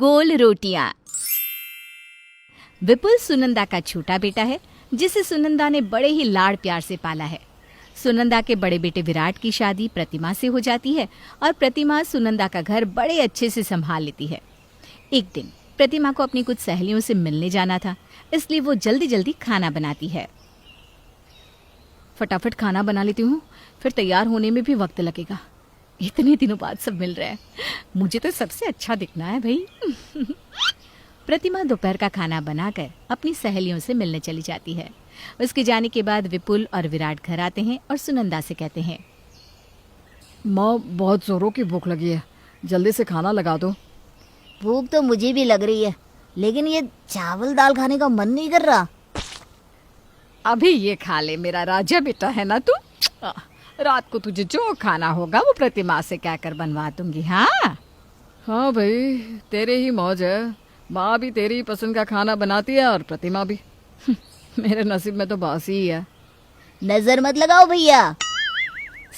गोल रोटियां। विपुल सुनंदा का छोटा बेटा है जिसे सुनंदा ने बड़े ही लाड़ प्यार से पाला है। सुनंदा के बड़े बेटे विराट की शादी प्रतिमा से हो जाती है और प्रतिमा सुनंदा का घर बड़े अच्छे से संभाल लेती है। एक दिन प्रतिमा को अपनी कुछ सहेलियों से मिलने जाना था, इसलिए वो जल्दी जल्दी खाना बनाती है। फटाफट खाना बना लेती हूँ, फिर तैयार होने में भी वक्त लगेगा। इतने दिनों बाद सब मिल रहे हैं, मुझे तो सबसे अच्छा दिखना है भाई। प्रतिमा दोपहर का खाना बनाकर अपनी सहेलियों से मिलने चली जाती है। उसके जाने के बाद विपुल और विराट घर आते हैं और सुनंदा से कहते हैं, माँ बहुत जोरों की भूख लगी है, जल्दी से खाना लगा दो। भूख तो मुझे भी लग रही है, लेकिन ये चावल दाल खाने का मन नहीं कर रहा। अभी ये खा ले, मेरा राजा बेटा है ना तू। रात को तुझे जो खाना होगा वो प्रतिमा से कहकर बनवा दूंगी। हाँ भाई, तेरे ही मौज है। माँ भी तेरी पसंद का खाना बनाती है और प्रतिमा भी। मेरे नसीब में तो बासी ही है। नजर मत लगाओ भैया।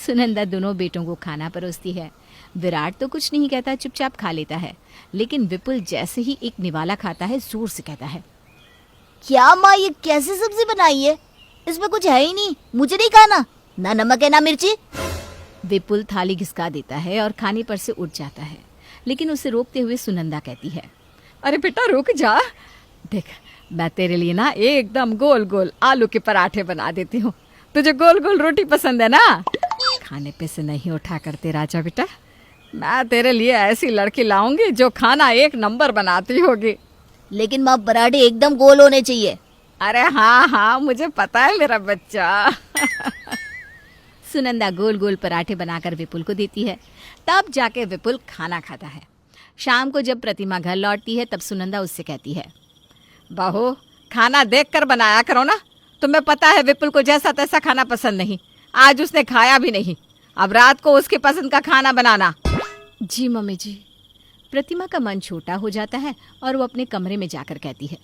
सुनंदा दोनों बेटों को खाना परोसती है। विराट तो कुछ नहीं कहता, चुपचाप खा लेता है, लेकिन विपुल जैसे ही एक निवाला खाता है जोर से कहता है, क्या माँ ये कैसी सब्जी बनाई है? इसमें कुछ है ही नहीं, मुझे नहीं खाना, ना नमक है ना मिर्ची। विपुल थाली घिसका देता है और खाने पर से उठ जाता है, लेकिन उसे रोकते हुए सुनंदा कहती है, अरे बेटा रुक जा, देख मैं तेरे लिए ना एकदम गोल गोल आलू के पराठे बना देती हूँ। तुझे गोल गोल रोटी पसंद है ना? खाने पे से नहीं उठा करते राजा बेटा। मैं तेरे लिए ऐसी लड़की लाऊंगी जो खाना एक नंबर बनाती होगी। लेकिन माँ पराठे एकदम गोल होने चाहिए। अरे हाँ, मुझे पता है मेरा बच्चा। सुनंदा गोल गोल पराठे बनाकर विपुल को देती है। तब जाके विपुल खाना खाता है। शाम को जब प्रतिमा घर लौटती है तब सुनंदा उससे कहती है, बहू खाना देख कर बनाया करो ना। तुम्हें पता है विपुल को जैसा तैसा खाना पसंद नहीं, आज उसने खाया भी नहीं। अब रात को उसकी पसंद का खाना बनाना। जी मम्मी जी। प्रतिमा का मन छोटा हो जाता है और वो अपने कमरे में जाकर कहती है,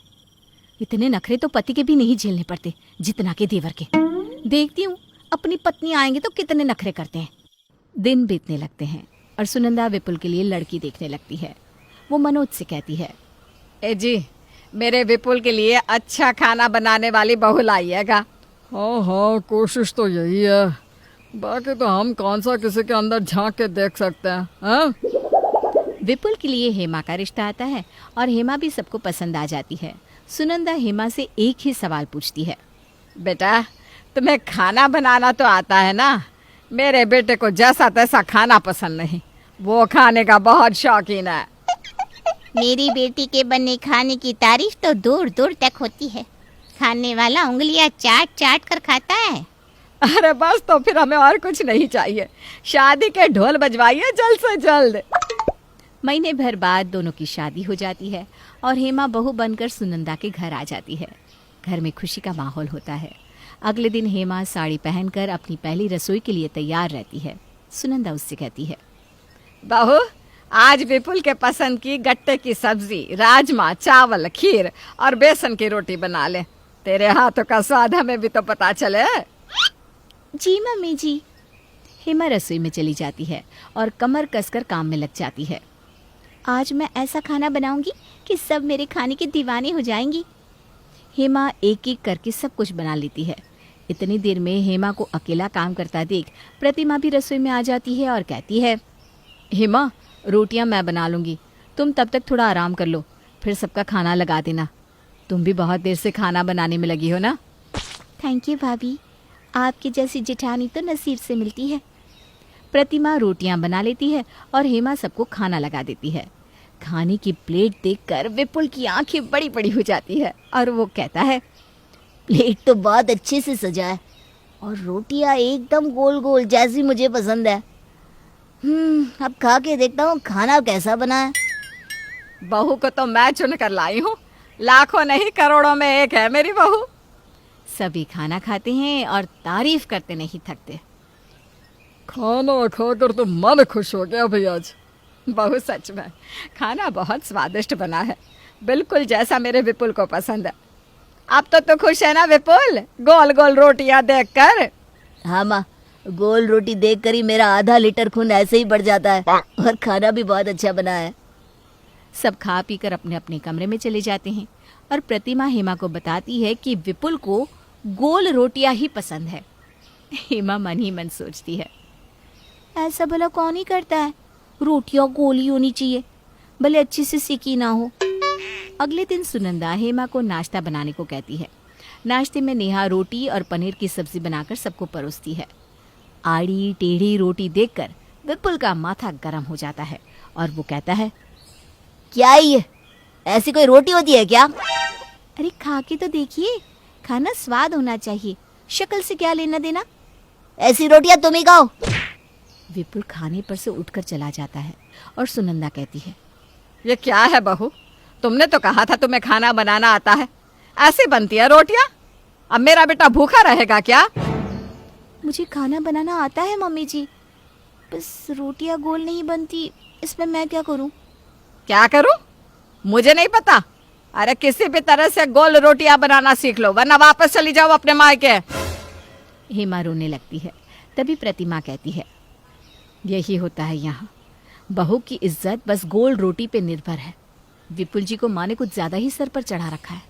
इतने नखरे तो पति के भी नहीं झेलने पड़ते जितना के देवर के। देखती हूँ अपनी पत्नी आएंगे तो कितने नखरे करते हैं। दिन बीतने लगते हैं और सुनंदा विपुल के लिए लड़की देखने लगती है। वो मनोज से कहती है, ए जी, मेरे विपुल के लिए अच्छा खाना बनाने वाली बहू लाइएगा। हाँ, कोशिश तो यही है, बाकी तो हम कौन सा किसी के अंदर झांक के देख सकते हैं। हाँ? विपुल के लिए हेमा का रिश्ता आता है और हेमा भी सबको पसंद आ जाती है। सुनंदा हेमा से एक ही सवाल पूछती है, बेटा तुम्हें खाना बनाना तो आता है ना? मेरे बेटे को जैसा तैसा खाना पसंद नहीं, वो खाने का बहुत शौकीन है। मेरी बेटी के बने खाने की तारीफ तो दूर दूर तक होती है। खाने वाला उंगलियां चाट चाट कर खाता है। अरे बस, तो फिर हमें और कुछ नहीं चाहिए। शादी के ढोल बजवाइए जल्द से जल्द। महीने भर बाद दोनों की शादी हो जाती है और हेमा बहू बनकर सुनंदा के घर आ जाती है। घर में खुशी का माहौल होता है। अगले दिन हेमा साड़ी पहनकर अपनी पहली रसोई के लिए तैयार रहती है। सुनंदा उससे कहती है, बहू आज विपुल के पसंद की गट्टे की सब्जी, राजमा, चावल, खीर और बेसन की रोटी बना ले। तेरे हाथों का स्वाद हमें भी तो पता चले। जी मम्मी जी। हेमा रसोई में चली जाती है और कमर कसकर काम में लग जाती है। आज मैं ऐसा खाना बनाऊंगी कि सब मेरे खाने के दीवाने हो जाएंगी। हेमा एक एक करके सब कुछ बना लेती है। इतनी देर में हेमा को अकेला काम करता देख प्रतिमा भी रसोई में आ जाती है और कहती है, हेमा रोटियां मैं बना लूंगी, तुम तब तक थोड़ा आराम कर लो, फिर सबका खाना लगा देना। तुम भी बहुत देर से खाना बनाने में लगी हो ना। थैंक यू भाभी, आपकी जैसी जेठानी तो नसीब से मिलती है। प्रतिमा रोटियां बना लेती है और हेमा सबको खाना लगा देती है। खाने की प्लेट देखकर विपुल की आंखें बड़ी बड़ी हो जाती है और वो कहता है, प्लेट तो बहुत अच्छे से सजा है और रोटियां एकदम गोल गोल जैसी मुझे पसंद है। अब खा के देखता हूँ खाना कैसा बना है। बहू को तो मैं चुन कर लाई हूँ, लाखों नहीं करोड़ों में एक है मेरी बहू। सभी खाना खाते हैं और तारीफ करते नहीं थकते। खाना खाकर तो मन खुश हो गया भाई आज। बहू सच में खाना बहुत स्वादिष्ट बना है, बिल्कुल जैसा मेरे विपुल को पसंद है। अब तो खुश है ना विपुल, गोल गोल रोटियां देखकर? हाँ माँ, गोल रोटी देखकर ही मेरा आधा लीटर खून ऐसे ही बढ़ जाता है और खाना भी बहुत अच्छा बना है। सब खा पीकर अपने अपने कमरे में चले जाते हैं और प्रतिमा हेमा को बताती है कि विपुल को गोल रोटियां ही पसंद है। हेमा मन ही मन सोचती है, ऐसा भला कौन ही करता है, रोटियां गोल ही होनी चाहिए, भले अच्छी से सिकी ना हो। अगले दिन सुनंदा हेमा को नाश्ता बनाने को कहती है। नाश्ते में नेहा रोटी और पनीर की सब्जी बनाकर सबको परोसती है। आड़ी टेढ़ी रोटी देखकर विपुल का माथा गर्म हो जाता है और वो कहता है, क्या ये, ऐसी कोई रोटी होती है क्या? अरे खा के तो देखिए, खाना स्वाद होना चाहिए, शक्ल से क्या लेना देना। ऐसी रोटियां तुम ही खाओ। विपुल खाने पर से उठकर चला जाता है और सुनंदा कहती है, ये क्या है बहू, तुमने तो कहा था तुम्हें खाना बनाना आता है, ऐसे बनती है रोटियां? अब मेरा बेटा भूखा रहेगा क्या? मुझे खाना बनाना आता है मम्मी जी, बस रोटियां गोल नहीं बनती, इसमें मैं क्या करूं? क्या करूं? मुझे नहीं पता। अरे किसी भी तरह से गोल रोटियां बनाना सीख लो, वरना वापस चली जाओ अपने मायके। हेमा रोने लगती है। तभी प्रतिमा कहती है, यही होता है यहाँ, बहू की इज्जत बस गोल रोटी पे निर्भर है। विपुल जी को माँ ने कुछ ज्यादा ही सर पर चढ़ा रखा है।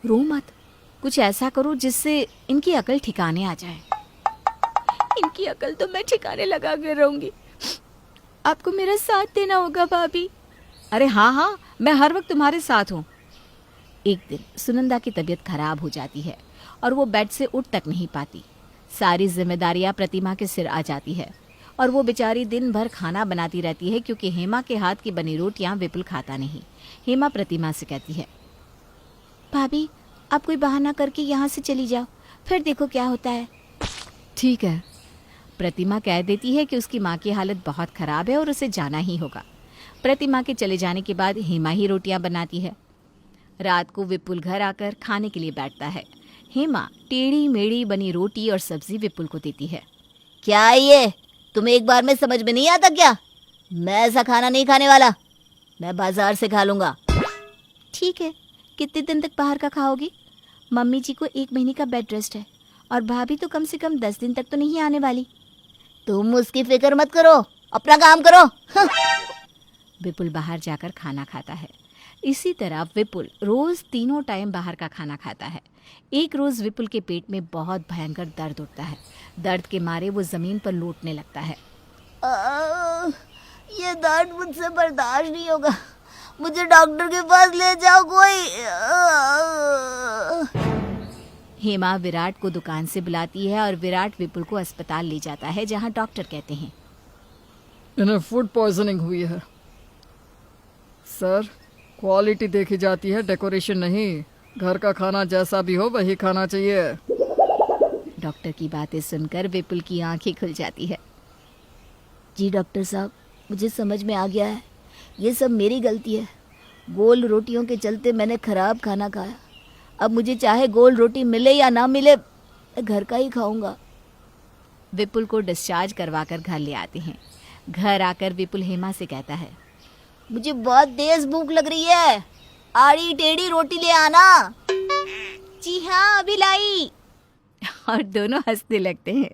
रो मत, कुछ ऐसा करो जिससे इनकी अकल ठिकाने आ जाए। इनकी अकल तो मैं ठिकाने लगा कर रहूंगी, आपको मेरा साथ देना होगा भाभी। अरे हाँ हाँ, मैं हर वक्त तुम्हारे साथ हूँ। एक दिन सुनंदा की तबीयत खराब हो जाती है और वो बेड से उठ तक नहीं पाती। सारी जिम्मेदारियां प्रतिमा के सिर आ जाती है और वो बेचारी दिन भर खाना बनाती रहती है क्योंकि हेमा के हाथ की बनी रोटियां विपुल खाता नहीं। हेमा प्रतिमा से कहती है, भाभी आप कोई बहाना करके यहाँ से चली जाओ, फिर देखो क्या होता है। ठीक है। प्रतिमा कह देती है कि उसकी माँ की हालत बहुत खराब है और उसे जाना ही होगा। प्रतिमा के चले जाने के बाद हेमा ही रोटियां बनाती है। रात को विपुल घर आकर खाने के लिए बैठता है। हेमा टेढ़ी मेढ़ी बनी रोटी और सब्जी विपुल को देती है। क्या ये, तुम्हें एक बार में समझ में नहीं आता क्या? मैं ऐसा खाना नहीं खाने वाला, मैं बाजार से खा लूंगा। ठीक है, कितने दिन तक बाहर का खाओगी? मम्मी जी को 1 महीने का बेड रेस्ट है और भाभी तो कम से कम 10 दिन तक तो नहीं आने वाली। तुम उसकी फिक्र मत करो, अपना काम करो। विपुल बाहर जाकर खाना खाता है। इसी तरह विपुल रोज 3 टाइम बाहर का खाना खाता है। एक रोज विपुल के पेट में बहुत भयंकर दर्द उठता है। दर्द के मारे वो जमीन पर लोटने लगता है। ये दर्द मुझसे बर्दाश्त नहीं होगा, मुझे डॉक्टर के पास ले जाओ कोई। हेमा विराट को दुकान से बुलाती है और विराट विपुल को अस्पताल ले जाता है जहां डॉक्टर कहते हैं, इन्हें फूड पॉइजनिंग हुई है सर। क्वालिटी देखी जाती है, डेकोरेशन नहीं। घर का खाना जैसा भी हो वही खाना चाहिए। डॉक्टर की बातें सुनकर विपुल की आंखें खुल जाती है। जी डॉक्टर साहब, मुझे समझ में आ गया है, ये सब मेरी गलती है। गोल रोटियों के चलते मैंने खराब खाना खाया। अब मुझे चाहे गोल रोटी मिले या ना मिले, मैं घर का ही खाऊंगा। विपुल को डिस्चार्ज करवाकर घर ले आते हैं। घर आकर विपुल हेमा से कहता है, मुझे बहुत तेज भूख लग रही है, आड़ी टेढ़ी रोटी ले आना। जी हाँ अभी लाई। और दोनों हंसने लगते हैं।